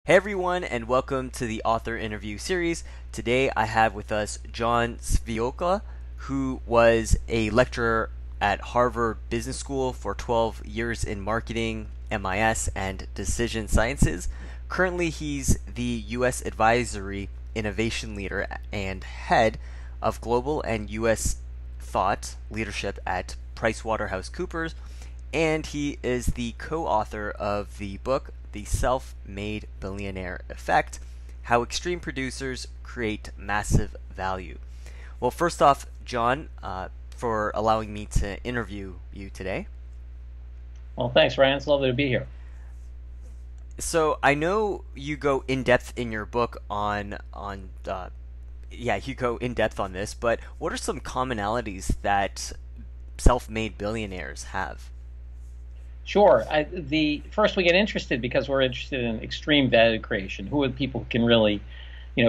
Hey everyone, and welcome to the author interview series. Today I have with us John Sviokla, who was a lecturer at Harvard Business School for 12 years in marketing, MIS, and decision sciences. Currently, he's the U.S. Advisory Innovation Leader and head of global and U.S. thought leadership at PricewaterhouseCoopers, and he is the co-author of the book The Self-Made Billionaire Effect: How Extreme Producers Create Massive Value. Well, first off, John, for allowing me to interview you today. Well, thanks, Ryan. It's lovely to be here. So I know you go in depth in your book on yeah, you go in depth on this, but what are some commonalities that self-made billionaires have? Sure. The first we get interested because we're interested in extreme value creation. Who are the people who can really,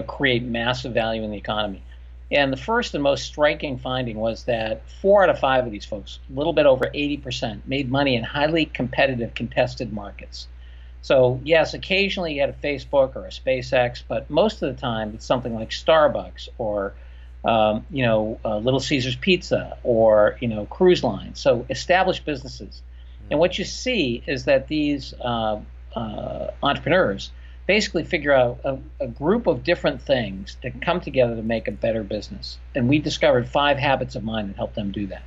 create massive value in the economy? And the first and most striking finding was that 4 out of 5 of these folks, a little bit over 80%, made money in highly competitive, contested markets. So yes, occasionally you get a Facebook or a SpaceX, but most of the time it's something like Starbucks or Little Caesars Pizza or cruise lines. So established businesses. And what you see is that these entrepreneurs basically figure out a group of different things that come together to make a better business. And we discovered 5 habits of mind that help them do that.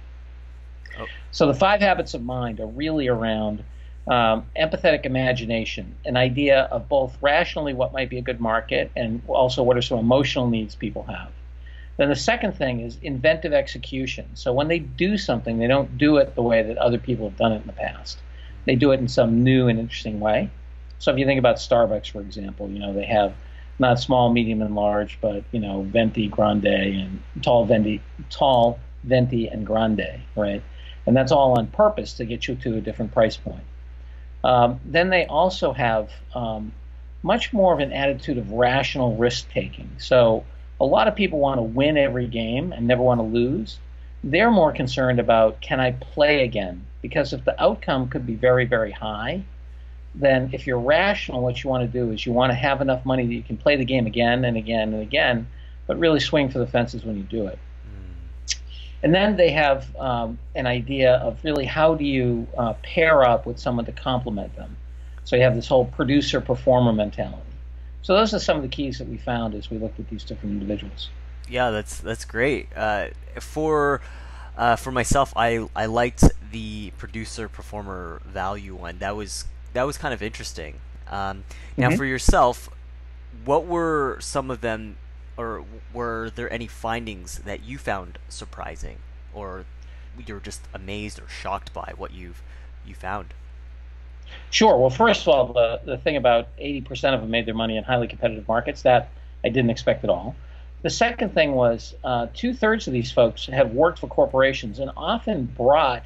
Oh, So the 5 habits of mind are really around empathetic imagination, an idea of both rationally what might be a good market and also what are some emotional needs people have. Then the second thing is inventive execution. So when they do something, they don't do it the way that other people have done it in the past. They do it in some new and interesting way. So if you think about Starbucks, for example, they have not small, medium, and large, but venti, grande, and tall, venti, and grande, right? And that's all on purpose to get you to a different price point. Then they also have much more of an attitude of rational risk taking. So a lot of people want to win every game and never want to lose. They're more concerned about, can I play again? Because if the outcome could be very, very high, then if you're rational, what you want to do is you want to have enough money that you can play the game again and again and again, but really swing for the fences when you do it. And then they have an idea of really how do you pair up with someone to complement them. So you have this whole producer-performer mentality. So those are some of the keys that we found as we looked at these different individuals. yeah, that's great. For myself, I liked the producer performer value one. That was kind of interesting. Now, for hmm yourself, what were some of them, or were there any findings that you found surprising, or you're just amazed or shocked by what you found? Sure. Well, first of all, the thing about 80% of them made their money in highly competitive markets, that I didn't expect at all. The second thing was 2/3 of these folks had worked for corporations and often brought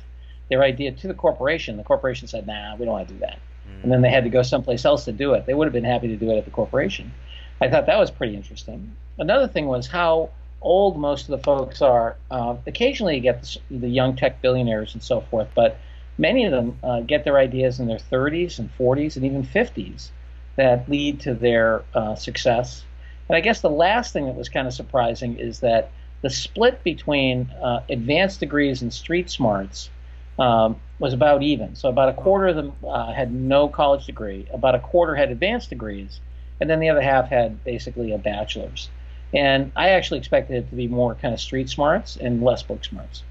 their idea to the corporation. The corporation said, nah, we don't want to do that. And then they had to go someplace else to do it. They would have been happy to do it at the corporation. I thought that was pretty interesting. Another thing was how old most of the folks are. Occasionally you get the young tech billionaires and so forth, but many of them get their ideas in their 30s and 40s and even 50s that lead to their success. And I guess the last thing that was kind of surprising is that the split between advanced degrees and street smarts was about even. So about a quarter of them had no college degree, about a quarter had advanced degrees, and then the other half had basically a bachelor's. And I actually expected it to be more kind of street smarts and less book smarts.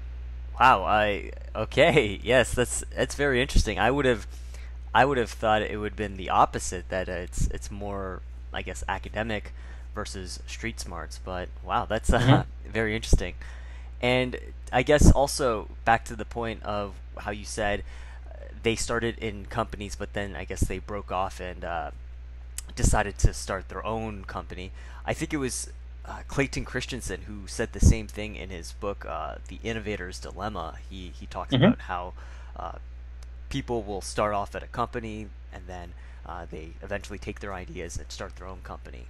Wow, I okay, yes, that's very interesting. I would have thought it would have been the opposite, that it's more, I guess, academic versus street smarts. But wow, that's hmm very interesting. And I guess also back to the point of how you said they started in companies, but then I guess they broke off and decided to start their own company. I think it was Clayton Christensen who said the same thing in his book, The Innovator's Dilemma. He talks hmm about how uh, people will start off at a company and then they eventually take their ideas and start their own company.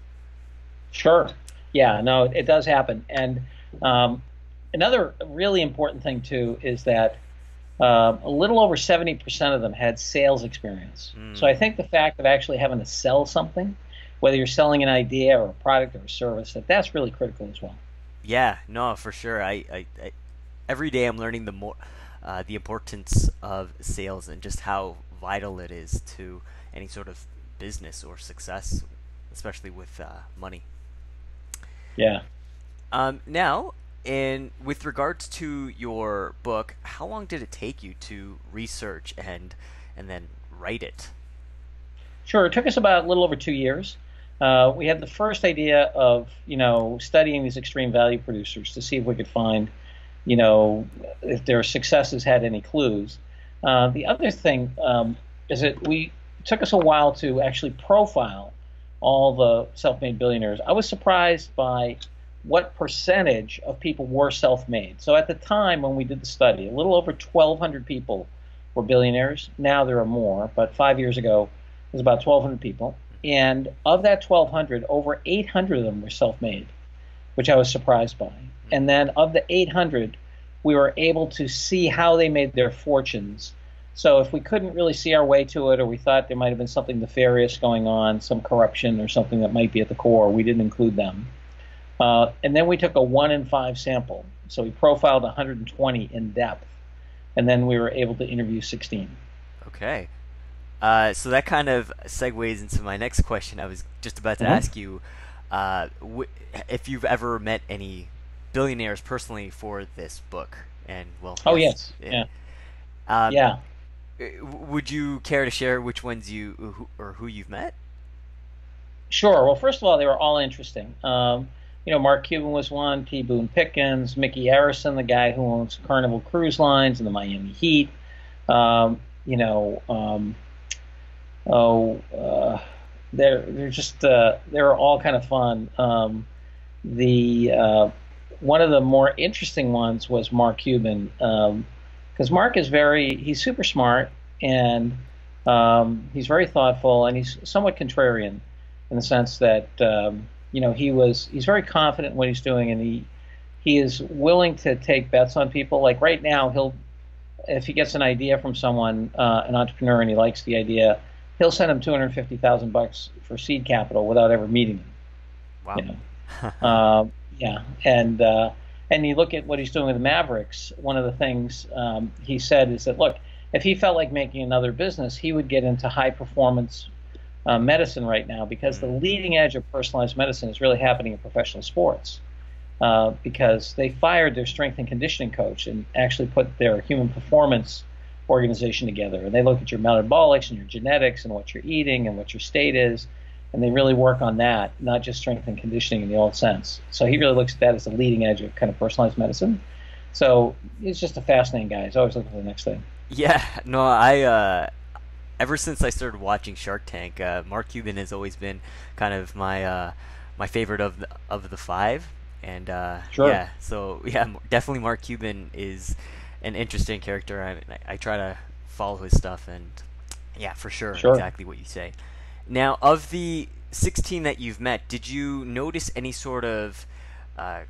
Sure. Yeah, no, it does happen. And um, another really important thing, too, is that a little over 70% of them had sales experience. So Mm, I think the fact of actually having to sell something whether you're selling an idea or a product or a service, that's really critical as well. Yeah, no, for sure. Every day I'm learning the importance of sales and just how vital it is to any sort of business or success, especially with money. Yeah. Now, with regards to your book, how long did it take you to research and then write it? Sure. It took us about a little over 2 years. We had the first idea of, studying these extreme value producers to see if we could find, if their successes had any clues. The other thing is that we took us a while to actually profile all the self-made billionaires. I was surprised by what percentage of people were self-made. So at the time when we did the study, a little over 1,200 people were billionaires. Now there are more, but 5 years ago, it was about 1,200 people. And of that 1,200, over 800 of them were self-made, which I was surprised by. And then of the 800, we were able to see how they made their fortunes. So if we couldn't really see our way to it, or we thought there might have been something nefarious going on, some corruption or something that might be at the core, we didn't include them. And then we took a 1 in 5 sample. So we profiled 120 in depth. And then we were able to interview 16. Okay. So that kind of segues into my next question. I was just about to ask you if you've ever met any billionaires personally for this book. And well, oh yes, yeah. Yeah. Would you care to share which ones who you've met? Sure. Well, first of all, they were all interesting. Mark Cuban was one, T. Boone Pickens, Mickey Arison, the guy who owns Carnival Cruise Lines and the Miami Heat. They're just they're all kind of fun. One of the more interesting ones was Mark Cuban, because Mark is he's super smart, and he's very thoughtful, and he's somewhat contrarian in the sense that he's very confident in what he's doing, and he is willing to take bets on people. Like right now, if he gets an idea from someone, an entrepreneur, and he likes the idea, he'll send him $250,000 for seed capital without ever meeting him. Wow. Yeah, and you look at what he's doing with the Mavericks. One of the things he said is that, look, if he felt like making another business, he would get into high performance medicine right now, because the leading edge of personalized medicine is really happening in professional sports, because they fired their strength and conditioning coach and actually put their human performance organization together, and they look at your metabolics and your genetics and what you're eating and what your state is, and they really work on that, not just strength and conditioning in the old sense. So he really looks at that as the leading edge of kind of personalized medicine. So he's just a fascinating guy. He's always looking for the next thing. Yeah, no, I ever since I started watching Shark Tank, Mark Cuban has always been kind of my favorite of the five, and Sure. Yeah, so yeah, definitely Mark Cuban is an interesting character. I try to follow his stuff, and yeah, for sure, exactly what you say. Now, of the 16 that you've met, did you notice any sort of, I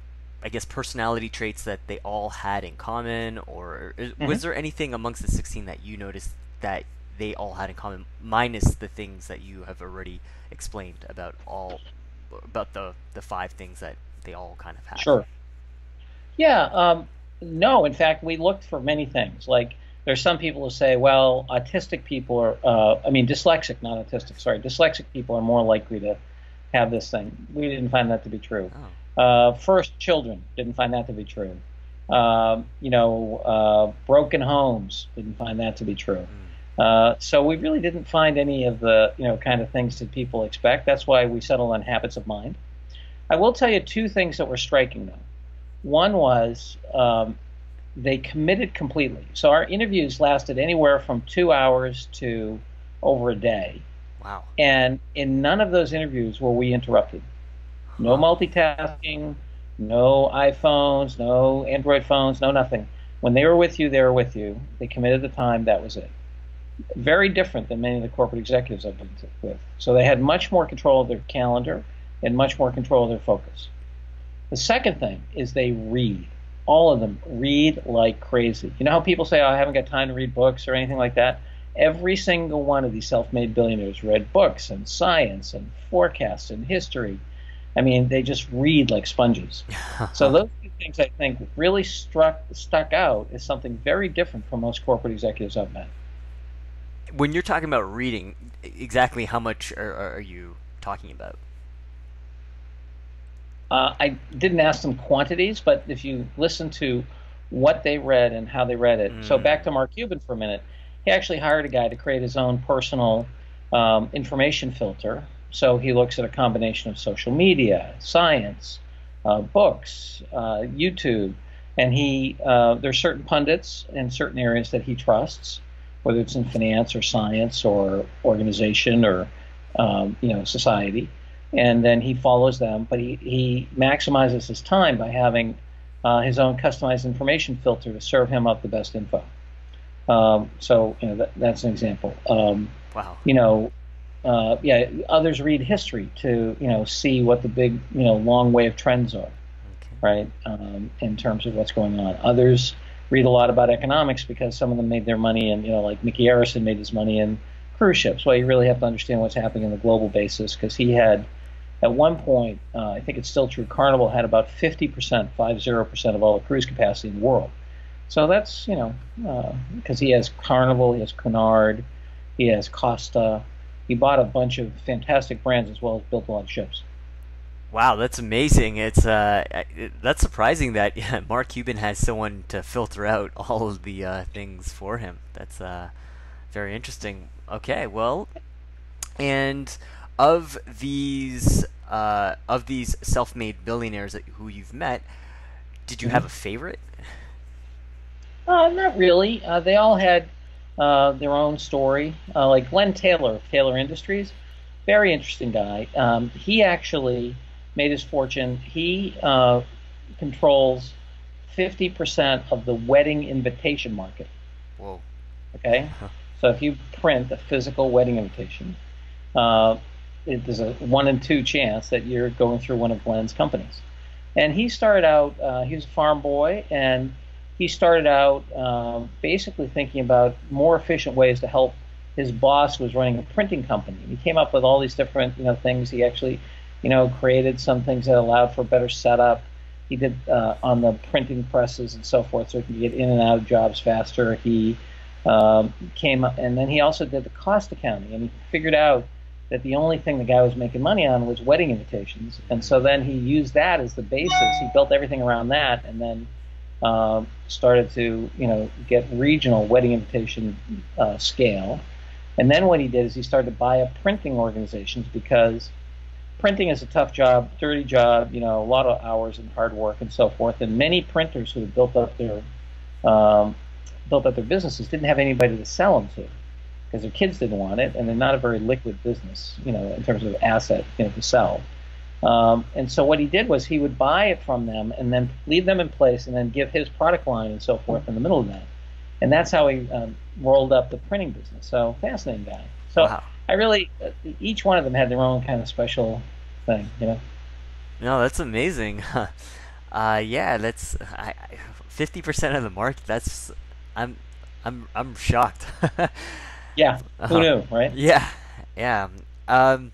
guess, personality traits that they all had in common, or was there anything amongst the 16 that you noticed that they all had in common, minus the things that you have already explained about the 5 things that they all kind of had? Sure. Yeah. No, in fact, we looked for many things. Like, there's some people who say, well, autistic people are, dyslexic, not autistic, sorry, dyslexic people are more likely to have this thing. We didn't find that to be true. First, children, didn't find that to be true. Broken homes, didn't find that to be true. So we really didn't find any of the, kind of things that people expect. That's why we settled on habits of mind. I will tell you 2 things that were striking, though. One was they committed completely. So our interviews lasted anywhere from 2 hours to over a day. Wow. And in none of those interviews were we interrupted. No multitasking, no iPhones, no Android phones, no nothing. When they were with you, they were with you. They committed the time, that was it. Very different than many of the corporate executives I've been with. So they had much more control of their calendar and much more control of their focus. The second thing is they read. All of them read like crazy. You know how people say, oh, I haven't got time to read books or anything like that? Every single one of these self-made billionaires read books and science and forecasts and history. I mean, they just read like sponges. So those two things I think really stuck out as something very different from most corporate executives I've met. When you're talking about reading, exactly how much are you talking about? I didn't ask them quantities, but if you listen to what they read and how they read it. So back to Mark Cuban for a minute. He actually hired a guy to create his own personal information filter. So he looks at a combination of social media, science, books, YouTube, and there's certain pundits in certain areas that he trusts, whether it's in finance or science or organization or society, and then he follows them. But he maximizes his time by having his own customized information filter to serve him up the best info. So that's an example. Wow. Yeah, others read history to see what the big long wave trends are, Okay. right? In terms of what's going on. Others read a lot about economics because some of them made their money in like Mickey Arison made his money in cruise ships. Well, you really have to understand what's happening on the global basis because he had at one point, I think it's still true, Carnival had about 50%, 50% of all the cruise capacity in the world. So that's because he has Carnival, he has Cunard, he has Costa. He bought a bunch of fantastic brands as well as built a lot of ships. Wow, that's amazing. That's surprising that Mark Cuban has someone to filter out all of the things for him. That's very interesting. Okay, well, and of these self-made billionaires who you've met, did you have a favorite? Not really. They all had their own story. Like Glenn Taylor of Taylor Industries, very interesting guy. He actually made his fortune. He controls 50% of the wedding invitation market. Whoa. Okay, so if you print a physical wedding invitation, there's a 1 in 2 chance that you're going through one of Glenn's companies. And he started out. He was a farm boy, and he started out basically thinking about more efficient ways to help. His boss was running a printing company. He came up with all these different things. He actually created some things that allowed for better setup. He did on the printing presses and so forth, so he could get in and out of jobs faster. He came up, and then he also did the cost accounting, and he figured out that the only thing the guy was making money on was wedding invitations. And so then he used that as the basis. He built everything around that, and then started to get regional wedding invitation scale. And then what he did is he started to buy up printing organizations because printing is a tough job, dirty job, a lot of hours and hard work and so forth. And many printers who had built up their businesses didn't have anybody to sell them to because their kids didn't want it, and they're not a very liquid business, in terms of asset, to sell. And so what he did was he would buy it from them and then leave them in place and then give his product line and so forth in the middle of that. And that's how he rolled up the printing business. So fascinating guy. So Wow. I really, each one of them had their own kind of special thing. No, that's amazing. Yeah, 50% of the market. I'm I'm shocked. Yeah, who knew, right? Yeah, yeah. Um,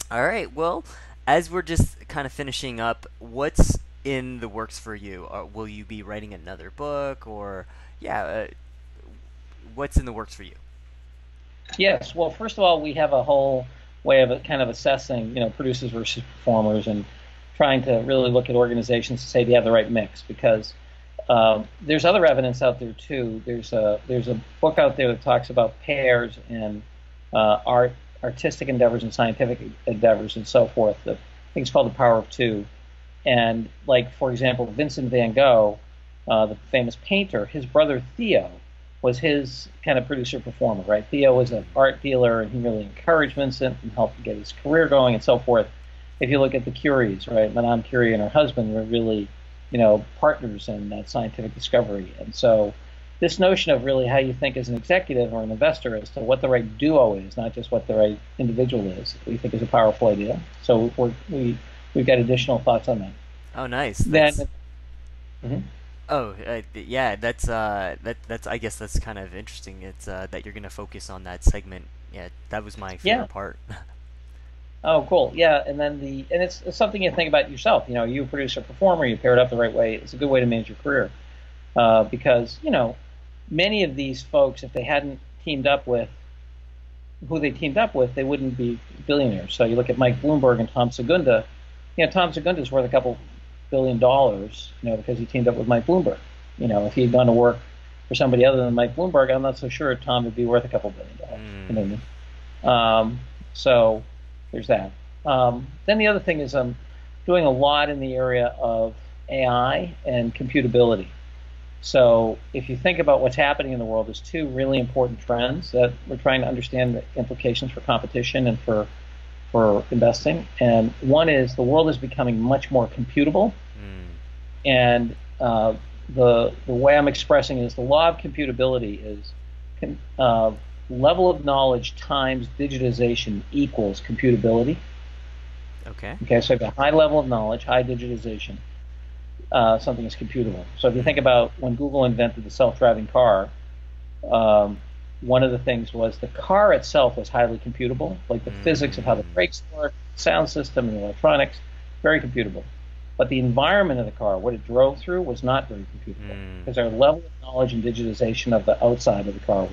all right. Well, as we're just kind of finishing up, what's in the works for you? Will you be writing another book, or yeah, what's in the works for you? Yes. Well, first of all, we have a whole way of kind of assessing, producers versus performers, and trying to really look at organizations to say, do you have the right mix? Because there's other evidence out there too. There's a book out there that talks about pairs and artistic endeavors and scientific endeavors and so forth. I think it's called The Power of Two. And like, for example, Vincent van Gogh, the famous painter, his brother Theo was his kind of producer performer, right? Theo was an art dealer, and he really encouraged Vincent and helped get his career going and so forth. If you look at the Curies, right, Madame Curie and her husband were really, partners in that scientific discovery. And so this notion of really how you think as an executive or an investor as to what the right duo is, not just what the right individual is, we think is a powerful idea. So we've got additional thoughts on that. Oh, nice. Then, That's Mhm. Oh, yeah, that's I guess that's kind of interesting. It's that you're gonna focus on that segment. Yeah, that was my Yeah. favorite part. Oh, cool. Yeah, and then it's something you think about yourself. You produce a performer, you pair it up the right way. It's a good way to manage your career because many of these folks, if they hadn't teamed up with who they teamed up with, they wouldn't be billionaires. So you look at Mike Bloomberg and Tom Segunda. Tom Segunda is worth a couple $1 billion, because he teamed up with Mike Bloomberg. If he had gone to work for somebody other than Mike Bloomberg, I'm not so sure Tom would be worth a couple $1 billion. You know Mm. what I mean? So there's that. Then the other thing is I'm doing a lot in the area of AI and computability. So if you think about what's happening in the world, there's two really important trends that we're trying to understand the implications for competition and for investing. And one is the world is becoming much more computable. Mm. And the way I'm expressing it is the law of computability is uh, level of knowledge times digitization equals computability. Okay. Okay, so I've got high level of knowledge, high digitization. Something is computable. So if you think Mm. about when Google invented the self-driving car, um, one of the things was the car itself was highly computable, like the physics of how the Mm. brakes work, sound system, and the electronics, very computable. But the environment of the car, what it drove through, was not very computable Mm. because our level of knowledge and digitization of the outside of the car,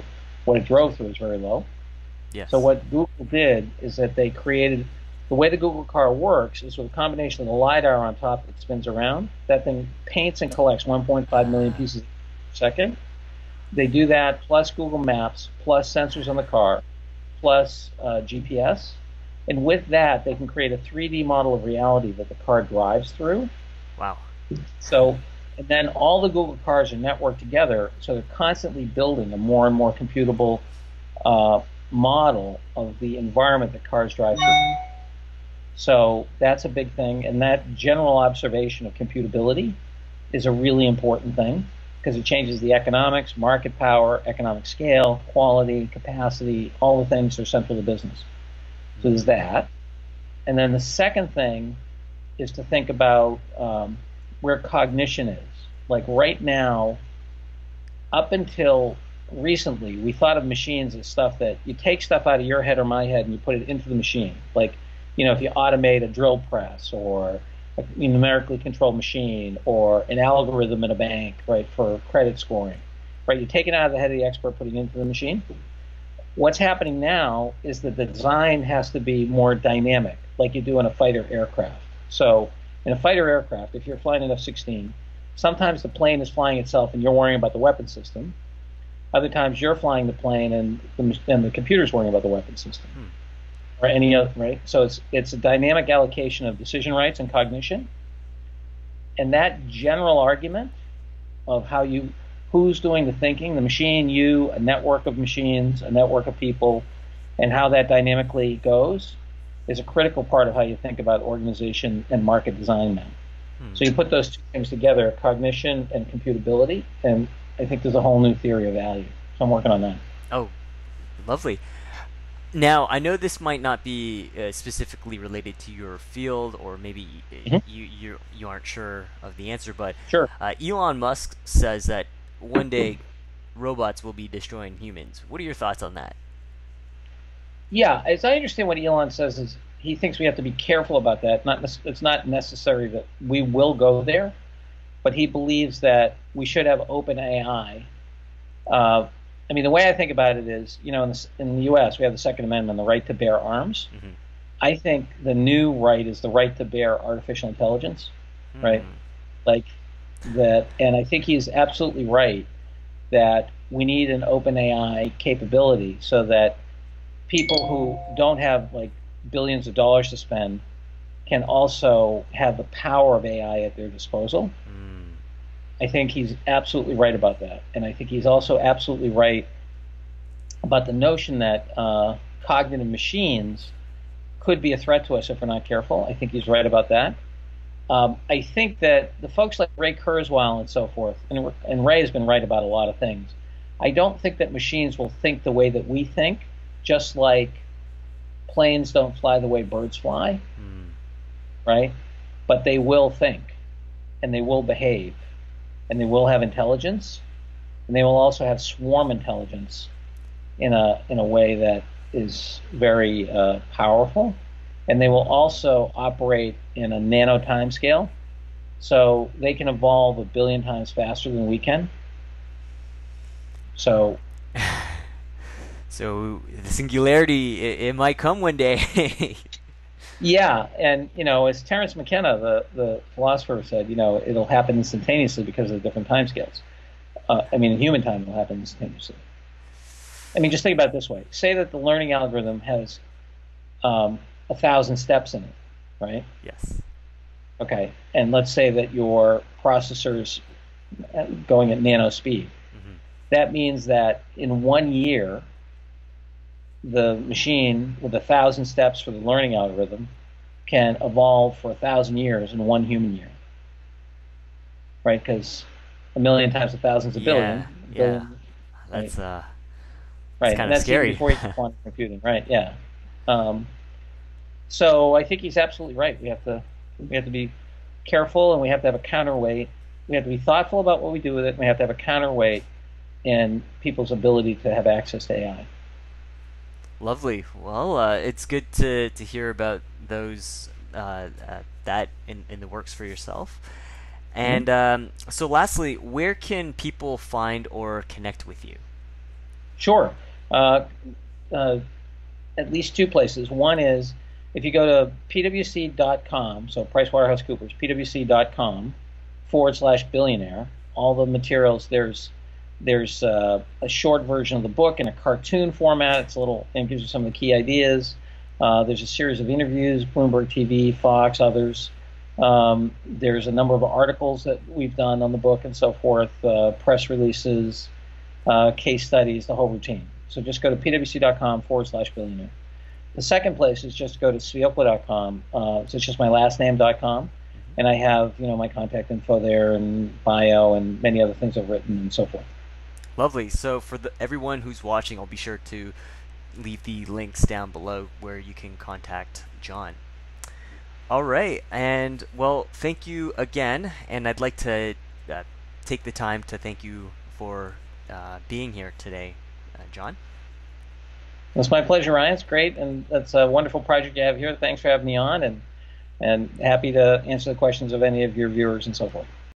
what it drove through, was very low. So Yes. what Google did is that they created the way the Google car works is with a combination of the lidar on top that spins around. That thing paints and collects 1.5 million Ah. pieces per second. They do that plus Google Maps, plus sensors on the car, plus GPS. And with that, they can create a 3D model of reality that the car drives through. Wow. So, and then all the Google cars are networked together, so they're constantly building a more and more computable uh, model of the environment that cars drive through. So that's a big thing, and that general observation of computability is a really important thing because it changes the economics, market power, economic scale, quality, capacity, all the things that are central to business. So there's Mm. that. And then the second thing is to think about where cognition is. Like right now, up until recently, we thought of machines as stuff that you take stuff out of your head or my head and you put it into the machine. Like, if you automate a drill press or a numerically controlled machine or an algorithm in a bank, right, for credit scoring, right? You take it out of the head of the expert, put it into the machine. What's happening now is that the design has to be more dynamic, like you do in a fighter aircraft. So in a fighter aircraft, if you're flying an F-16, sometimes the plane is flying itself and you're worrying about the weapon system. Other times you're flying the plane and the computer's worrying about the weapon system Hmm. or any other, right? So it's a dynamic allocation of decision rights and cognition. And that general argument of who's doing the thinking, the machine, you, a network of machines, a network of people, and how that dynamically goes is a critical part of how you think about organization and market design now. Hmm. So you put those two things together, cognition and computability, and I think there's a whole new theory of value. So I'm working on that. Oh, lovely. Now, I know this might not be specifically related to your field, or maybe Mm-hmm. you aren't sure of the answer, but Sure. Elon Musk says that one day robots will be destroying humans. What are your thoughts on that? Yeah, as I understand what Elon says is he thinks we have to be careful about that. It's not necessary that we will go there, but he believes that we should have open AI. I mean, the way I think about it is, in the U.S. we have the Second Amendment, the right to bear arms. Mm-hmm. I think the new right is the right to bear artificial intelligence, right? Hmm. Like that, and I think he's absolutely right that we need an open AI capability so that people who don't have like billions of dollars to spend can also have the power of AI at their disposal. Mm. I think he's absolutely right about that. And I think he's also absolutely right about the notion that cognitive machines could be a threat to us if we're not careful. I think he's right about that. I think that the folks like Ray Kurzweil and so forth, and Ray has been right about a lot of things. I don't think that machines will think the way that we think, just like planes don't fly the way birds fly, Mm. right? But they will think and they will behave. and they will have intelligence, and they will also have swarm intelligence in a way that is very powerful, and they will also operate in a nano time scale, so they can evolve 1 billion times faster than we can. So So the singularity, it might come one day. yeah, and as Terence McKenna, the philosopher, said, it'll happen instantaneously because of the different time scales. I mean, in human time, it'll happen instantaneously. I mean, just think about it this way. Say that the learning algorithm has 1,000 steps in it, right? Yes. Okay, and let's say that your processor's going at nano speed. Hmm. That means that in 1 year, the machine with 1,000 steps for the learning algorithm can evolve for 1,000 years in 1 human year, right? Because 1 million times 1,000 is a Yeah, billion, a yeah. billion, right? That's it's Right, kind and of that's even scary. before you get quantum computing, right? Yeah. Um, so I think he's absolutely right. We have to be careful, and we have to have a counterweight. We have to be thoughtful about what we do with it. And we have to have a counterweight in people's ability to have access to AI. Lovely. Well, it's good to hear about those that in the works for yourself. Mhm. And so, lastly, where can people find or connect with you? Sure. Uh, uh, at least two places. One is if you go to pwc.com, so PricewaterhouseCoopers, pwc.com/billionaire. All the materials, there's a short version of the book in a cartoon format. It's a little, and gives you some of the key ideas. There's a series of interviews, Bloomberg TV, Fox, others. There's a number of articles that we've done on the book and so forth, press releases, case studies, the whole routine. So just go to pwc.com/billionaire. The second place is just go to sviokla.com. So it's just my last name.com. Hmm. And I have, my contact info there and bio and many other things I've written and so forth. Lovely. So, for everyone who's watching, I'll be sure to leave the links down below where you can contact John. All right, and well, thank you again, and I'd like to uh, take the time to thank you for being here today, John. It's my pleasure, Ryan. It's great. And that's a wonderful project you have here. Thanks for having me on, and happy to answer the questions of any of your viewers and so forth.